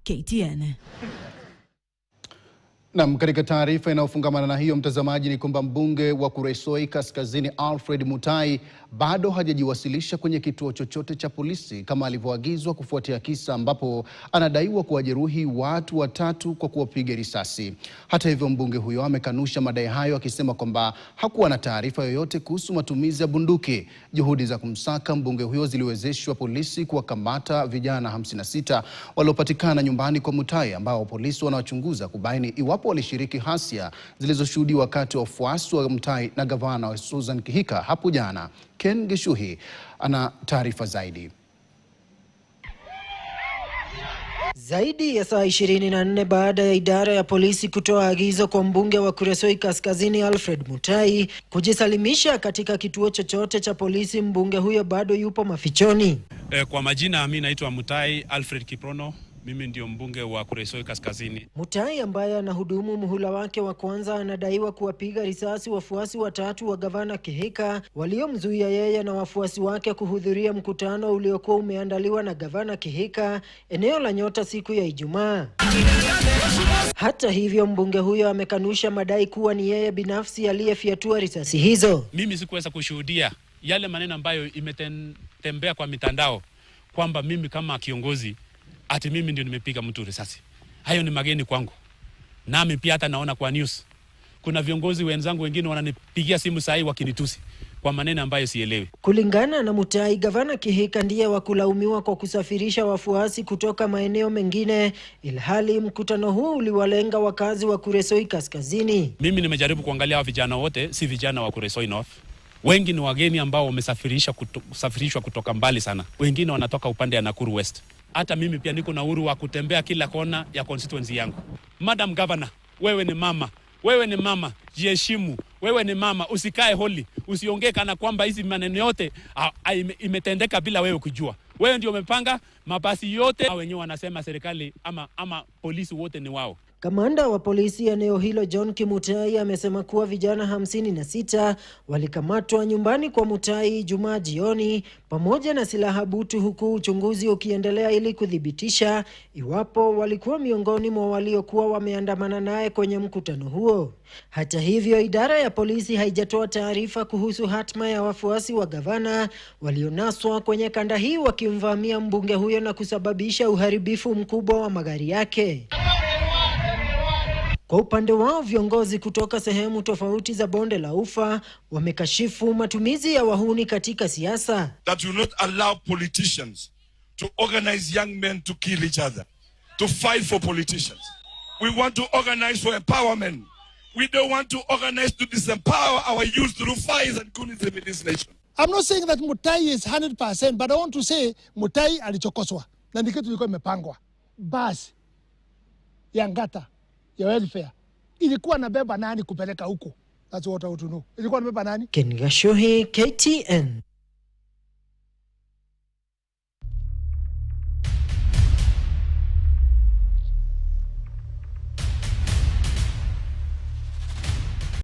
KTN. Na katika taarifa inayofungamana na hiyo, mtazamaji, ni kwamba mbunge wa Kuresoi Kaskazini Alfred Mutai bado hajajiwasilisha kwenye kituo chochote cha polisi kama alivyoagizwa kufuatia kisa ambapo anadaiwa kuwajeruhi watu watatu kwa kuwapiga risasi. Hata hivyo, mbunge huyo amekanusha madai hayo akisema kwamba hakuwa na taarifa yoyote kuhusu matumizi ya bunduki. Juhudi za kumsaka mbunge huyo ziliwezeshwa polisi kuwakamata vijana 56 waliopatikana nyumbani kwa Mutai, ambao polisi wanawachunguza kubaini iwapo walishiriki hasia zilizoshuhudiwa wakati wa ufuasi wa Mutai na gavana wa Susan Kihika hapo jana. Ken Gishuhi ana taarifa zaidi. Zaidi ya saa 24 baada ya idara ya polisi kutoa agizo kwa mbunge wa Kuresoi Kaskazini Alfred Mutai kujisalimisha katika kituo chochote cha polisi, mbunge huyo bado yupo mafichoni. Kwa majina, mimi naitwa Mutai Alfred Kiprono. Mimi ndio mbunge wa Kuresoi Kaskazini. Mutai ambaye anahudumu muhula wake wa kwanza anadaiwa kuwapiga risasi wafuasi watatu wa gavana Kihika waliomzuia yeye na wafuasi wake kuhudhuria mkutano uliokuwa umeandaliwa na gavana Kihika eneo la Nyota siku ya Ijumaa. Hata hivyo, mbunge huyo amekanusha madai kuwa ni yeye binafsi aliyefyatua risasi hizo. Mimi sikuweza kushuhudia yale maneno ambayo imetembea kwa mitandao kwamba mimi kama kiongozi ati mimi ndio nimepiga mtu risasi. Hayo ni mageni kwangu. Nami pia hata naona kwa news kuna viongozi wenzangu wengine wananipigia simu saa wakinitusi kwa maneno ambayo sielewi. Kulingana na Mutai, gavana Kihika ndiye wa kulaumiwa kwa kusafirisha wafuasi kutoka maeneo mengine, ilhali mkutano huu uliwalenga wakazi wa Kuresoi Kaskazini. Mimi nimejaribu kuangalia wa vijana wote si vijana wa Kuresoi North. Wengi ni wageni ambao wamesafirishwa kutoka mbali sana. Wengine wanatoka upande ya Nakuru West. Hata mimi pia niko na uhuru wa kutembea kila kona ya constituency yangu. Madam Governor, wewe ni mama. Wewe ni mama, jiheshimu. Wewe ni mama, usikae holi. Usiongee kana kwamba hizi maneno yote imetendeka bila wewe kujua. Wewe ndio umepanga mabasi yote. Wenyewe wanasema serikali ama polisi wote ni wao. Kamanda wa polisi eneo hilo John Kimutai amesema kuwa vijana 56 walikamatwa nyumbani kwa Mutai Jumaa jioni pamoja na silaha butu, huku uchunguzi ukiendelea ili kudhibitisha iwapo walikuwa miongoni mwa waliokuwa wameandamana naye kwenye mkutano huo. Hata hivyo, idara ya polisi haijatoa taarifa kuhusu hatma ya wafuasi wa gavana walionaswa kwenye kanda hii wakimvamia mbunge huyo na kusababisha uharibifu mkubwa wa magari yake. Kwa upande wao, viongozi kutoka sehemu tofauti za Bonde la Ufa wamekashifu matumizi ya wahuni katika siasa. That will not allow politicians to organize young men to kill each other, to fight for politicians. We want to organize for empowerment. We don't want to organize to disempower our youth through fires and coolism in this nation. I'm not saying that Mutai is 100%, but I want to say Mutai alichokoswa. Na ni kitu ilikuwa imepangwa. Basi ya Ngata ya welfare ilikuwa nabeba nani kupeleka huko? That's what I want to know. Ilikuwa nabeba nani? Ken Gishuhi, KTN.